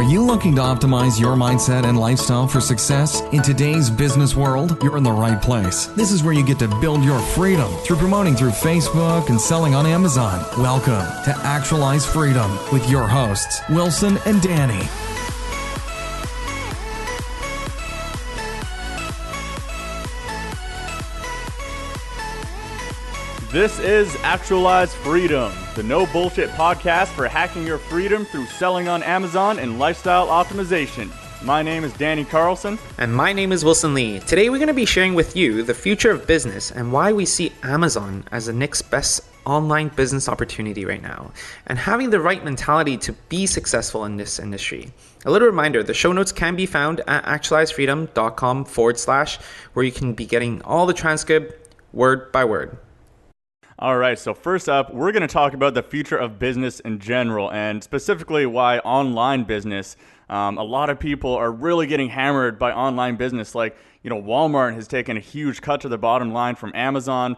Are you looking to optimize your mindset and lifestyle for success in today's business world? You're in the right place. This is where you get to build your freedom through promoting through Facebook and selling on Amazon. Welcome to Actualize Freedom with your hosts, Wilson and Danny. This is Actualize Freedom, the no bullshit podcast for hacking your freedom through selling on Amazon and lifestyle optimization. My name is Danny Carlson. And my name is Wilson Lee. Today we're going to be sharing with you the future of business and why we see Amazon as the next best online business opportunity right now, and having the right mentality to be successful in this industry. A little reminder, the show notes can be found at actualizefreedom.com/ where you can be getting all the transcript word by word. All right, so first up, we're going to talk about the future of business in general, and specifically why online business. A lot of people are really getting hammered by online business. Like, Walmart has taken a huge cut to the bottom line from Amazon.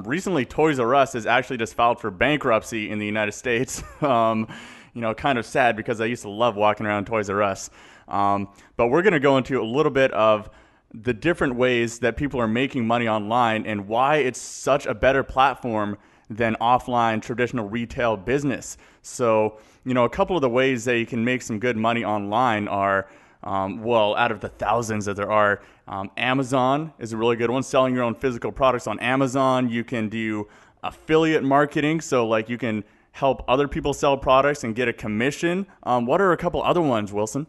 Recently, Toys R Us has actually just filed for bankruptcy in the United States. Kind of sad because I used to love walking around Toys R Us. But we're going to go into a little bit of the different ways that people are making money online and why it's such a better platform than offline traditional retail business. So, a couple of the ways that you can make some good money online are, out of the thousands that there are, Amazon is a really good one. Selling your own physical products on Amazon. You can do affiliate marketing. So like you can help other people sell products and get a commission. What are a couple other ones, Wilson?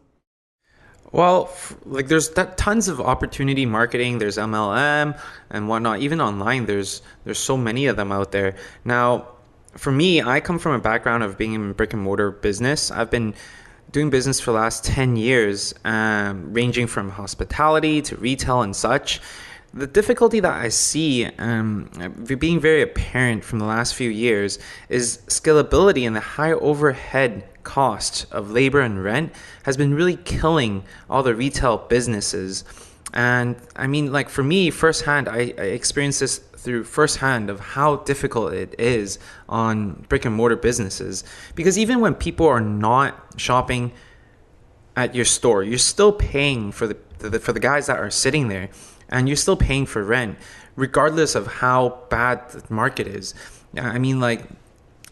Well, there's tons of opportunity marketing. There's MLM and whatnot. Even online, there's so many of them out there. Now, for me, I come from a background of being in brick-and-mortar business. I've been doing business for the last 10 years, ranging from hospitality to retail and such. The difficulty that I see being very apparent from the last few years is scalability, and the high overhead cost of labor and rent has been really killing all the retail businesses. And I mean, like for me, firsthand, I experienced this through firsthand of how difficult it is on brick and mortar businesses. Because even when people are not shopping at your store, you're still paying for the guys that are sitting there, and you're still paying for rent, regardless of how bad the market is. I mean, like,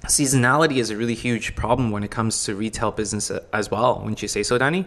seasonality is a really huge problem when it comes to retail business as well. Wouldn't you say so, Danny?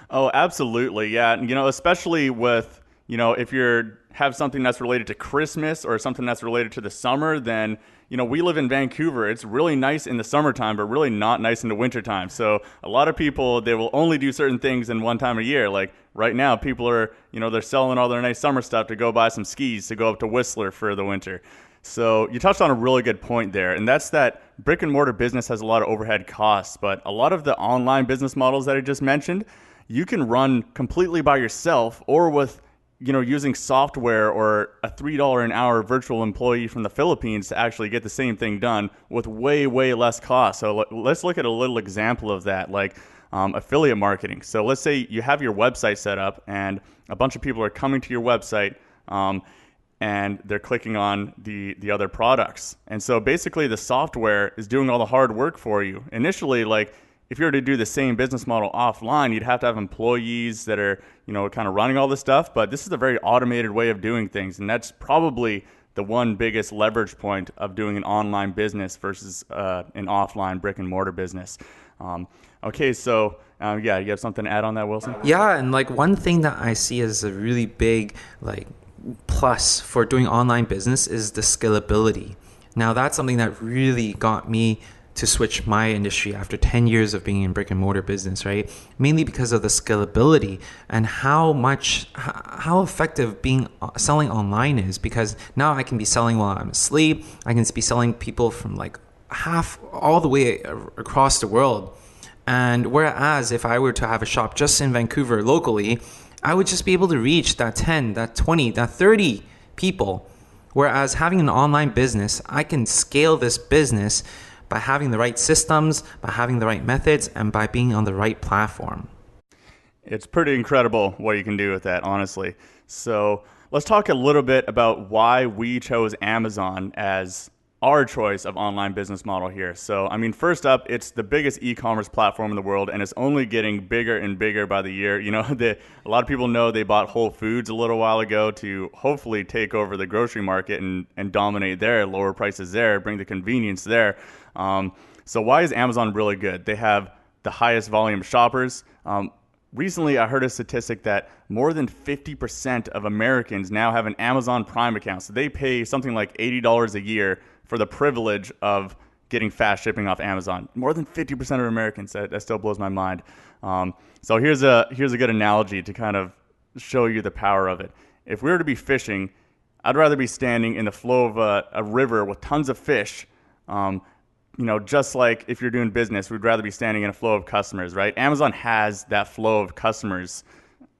Oh, absolutely. Yeah. Especially with, if you have something that's related to Christmas or something that's related to the summer, then, we live in Vancouver. It's really nice in the summertime, but really not nice in the wintertime. So a lot of people, they will only do certain things in one time of year. Like right now, people are, they're selling all their nice summer stuff to go buy some skis to go up to Whistler for the winter. So you touched on a really good point there, and that's that brick and mortar business has a lot of overhead costs, but a lot of the online business models that I just mentioned, you can run completely by yourself or with, using software or a $3 an hour virtual employee from the Philippines to actually get the same thing done with way, way less cost. So let's look at a little example of that, like affiliate marketing. So let's say you have your website set up and a bunch of people are coming to your website, and they're clicking on the other products. And so basically the software is doing all the hard work for you. Initially, like if you were to do the same business model offline, you'd have to have employees that are, kind of running all this stuff. But this is a very automated way of doing things. And that's probably the one biggest leverage point of doing an online business versus an offline brick and mortar business. Okay, so you have something to add on that, Wilson? Yeah, and like one thing that I see as a really big plus for doing online business is the scalability. Now that's something that really got me to switch my industry after 10 years of being in brick and mortar business, right? Mainly because of the scalability and how effective selling online is, because now I can be selling while I'm asleep. I can be selling people from all the way across the world. And whereas if I were to have a shop just in Vancouver locally, I would just be able to reach that 10, that 20, that 30 people. Whereas having an online business, I can scale this business by having the right systems, by having the right methods, and by being on the right platform. It's pretty incredible what you can do with that, honestly. So let's talk a little bit about why we chose Amazon as our choice of online business model here. So, I mean, first up, it's the biggest e-commerce platform in the world, and it's only getting bigger and bigger by the year. You know, a lot of people know they bought Whole Foods a little while ago to hopefully take over the grocery market and dominate there, lower prices there, bring the convenience there. So why is Amazon really good? They have the highest volume shoppers. Recently, I heard a statistic that more than 50% of Americans now have an Amazon Prime account. So they pay something like $80 a year for the privilege of getting fast shipping off Amazon. More than 50% of Americans. That still blows my mind. So here's a good analogy to kind of show you the power of it. If we were to be fishing, I'd rather be standing in the flow of a river with tons of fish. You know, just like if you're doing business, we'd rather be standing in a flow of customers, right? Amazon has that flow of customers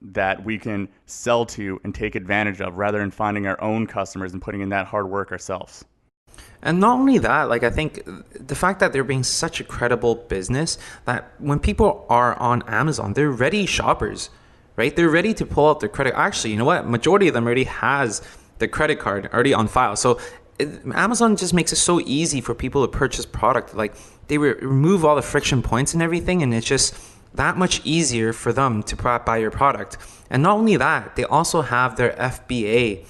that we can sell to and take advantage of rather than finding our own customers and putting in that hard work ourselves. And not only that, like I think the fact that they're being such a credible business that when people are on Amazon, they're ready shoppers, right? They're ready to pull out their credit. Actually, you know what? Majority of them already has the credit card already on file. So Amazon just makes it so easy for people to purchase product. Like they remove all the friction points and everything, and it's just that much easier for them to buy your product. And not only that, they also have their FBA,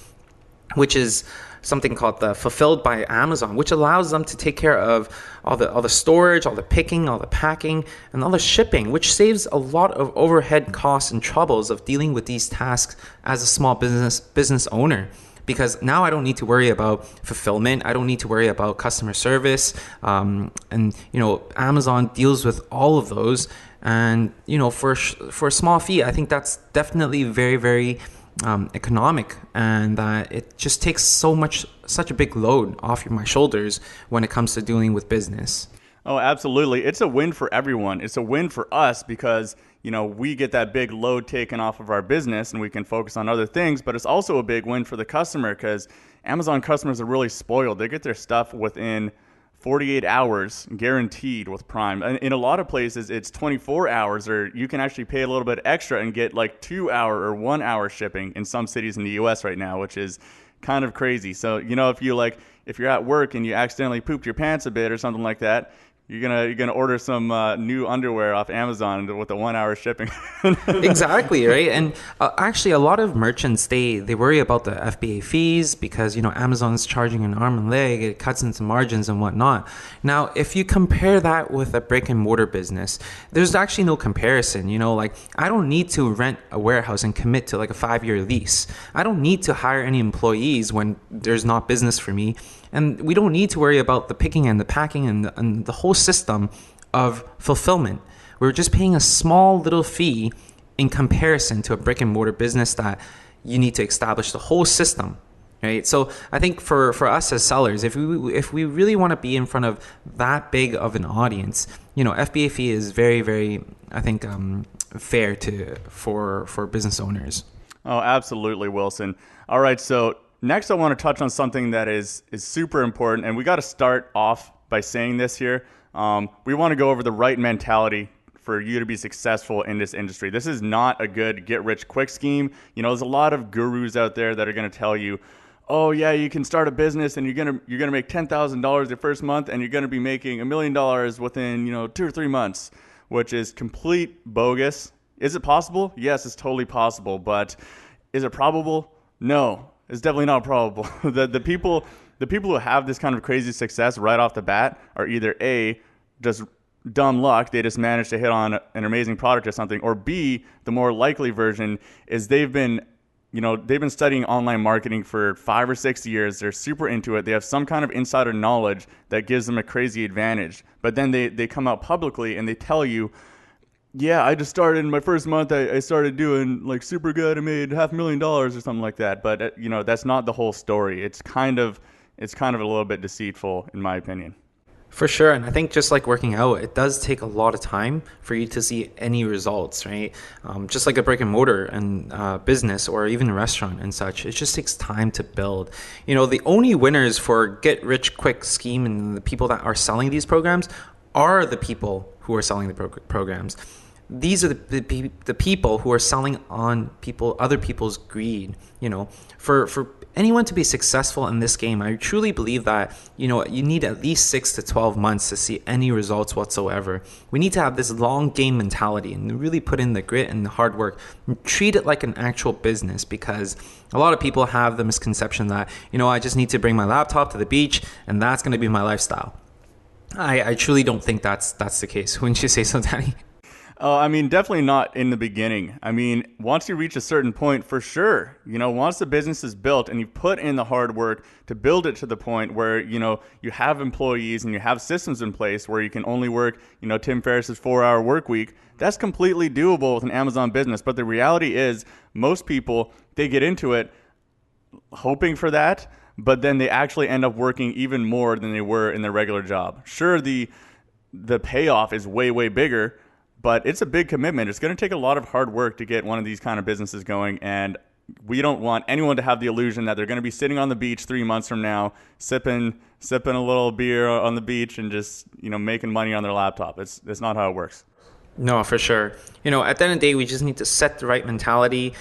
which is something called the Fulfilled by Amazon, which allows them to take care of all the storage, all the picking, all the packing, and all the shipping, which saves a lot of overhead costs and troubles of dealing with these tasks as a small business owner. Because now I don't need to worry about fulfillment. I don't need to worry about customer service. And, you know, Amazon deals with all of those. And, you know, for a small fee, I think that's definitely very, very economic. And it just takes such a big load off my shoulders when it comes to dealing with business. Oh, absolutely. It's a win for everyone. It's a win for us because, you know, we get that big load taken off of our business and we can focus on other things. But it's also a big win for the customer because Amazon customers are really spoiled. They get their stuff within 48 hours guaranteed with Prime. In a lot of places, it's 24 hours, or you can actually pay a little bit extra and get like 2-hour or 1-hour shipping in some cities in the US right now, which is kind of crazy. So, you know, if you're at work and you accidentally pooped your pants a bit or something like that, you're gonna order some new underwear off Amazon with the 1-hour shipping. Exactly, right? And actually, a lot of merchants they worry about the FBA fees because, you know, Amazon's charging an arm and leg. It cuts into margins and whatnot. Now, if you compare that with a brick and mortar business, there's actually no comparison. You know, like I don't need to rent a warehouse and commit to like a 5-year lease. I don't need to hire any employees when there's not business for me. And we don't need to worry about the picking and the packing and the whole system of fulfillment. We're just paying a small little fee in comparison to a brick and mortar business that you need to establish the whole system, right? So I think for us as sellers, if we really want to be in front of that big of an audience, you know, FBA fee is very, very, I think, fair for business owners. Oh, absolutely, Wilson. All right, so next, I want to touch on something that is super important, and we got to start off by saying this here. We want to go over the right mentality for you to be successful in this industry. This is not a good get-rich-quick scheme. You know, there's a lot of gurus out there that are going to tell you, oh yeah, you can start a business and you're gonna make $10,000 your first month, and you're going to be making $1 million within 2 or 3 months, which is complete bogus. Is it possible? Yes, it's totally possible, but is it probable? No. It's definitely not probable. The people who have this kind of crazy success right off the bat are either A, just dumb luck, they just managed to hit on an amazing product or something, or B, the more likely version is they've been studying online marketing for 5 or 6 years. They're super into it. They have some kind of insider knowledge that gives them a crazy advantage. But then they come out publicly and they tell you, yeah, I just started in my first month. I started doing like super good. I made $500,000 or something like that. But that's not the whole story. It's kind of a little bit deceitful, in my opinion. For sure. And I think just like working out, it does take a lot of time for you to see any results, right? Just like a brick and mortar and business or even a restaurant and such, it just takes time to build. You know, the only winners for get rich quick scheme and the people that are selling these programs are the people who are selling the programs. these are the people who are selling on other people's greed. For anyone to be successful in this game, I truly believe that, you need at least 6 to 12 months to see any results whatsoever. We need to have this long game mentality and really put in the grit and the hard work and treat it like an actual business, because a lot of people have the misconception that, I just need to bring my laptop to the beach and that's going to be my lifestyle. I truly don't think that's the case. Wouldn't you say so, Danny? Oh, I mean, definitely not in the beginning. I mean, once you reach a certain point, for sure, once the business is built and you put in the hard work to build it to the point where, you have employees and you have systems in place where you can only work, Tim Ferriss's 4-hour work week, that's completely doable with an Amazon business. But the reality is most people, they get into it hoping for that, but then they actually end up working even more than they were in their regular job. Sure, the payoff is way, way bigger, but it's a big commitment. It's going to take a lot of hard work to get one of these kind of businesses going, and we don't want anyone to have the illusion that they're going to be sitting on the beach 3 months from now, sipping a little beer on the beach and just, making money on their laptop. It's not how it works. No, for sure. At the end of the day, we just need to set the right mentality,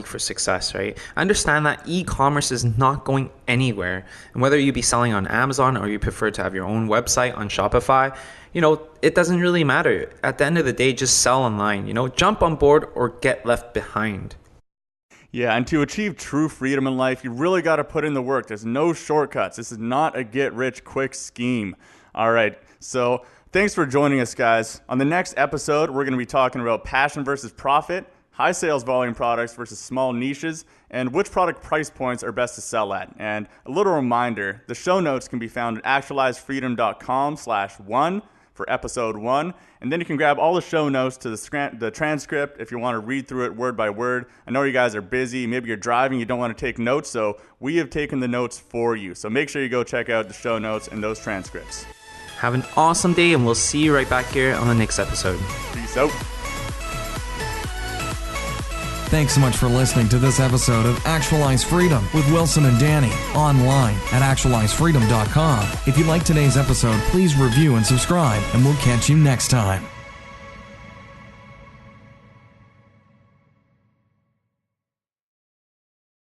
for success, right? Understand that e-commerce is not going anywhere. And whether you be selling on Amazon or you prefer to have your own website on Shopify, it doesn't really matter. At the end of the day, just sell online, jump on board or get left behind. Yeah, and to achieve true freedom in life, you really got to put in the work. There's no shortcuts. This is not a get-rich-quick scheme. All right, so thanks for joining us, guys. On the next episode, we're going to be talking about passion versus profit, high sales volume products versus small niches, and which product price points are best to sell at. And a little reminder, the show notes can be found at actualizefreedom.com/1 for episode 1. And then you can grab all the show notes to the transcript if you want to read through it word by word. I know you guys are busy. Maybe you're driving. You don't want to take notes. So we have taken the notes for you. So make sure you go check out the show notes and those transcripts. Have an awesome day, and we'll see you right back here on the next episode. Peace out. Thanks so much for listening to this episode of Actualize Freedom with Wilson and Danny, online at actualizefreedom.com. If you like today's episode, please review and subscribe, and we'll catch you next time.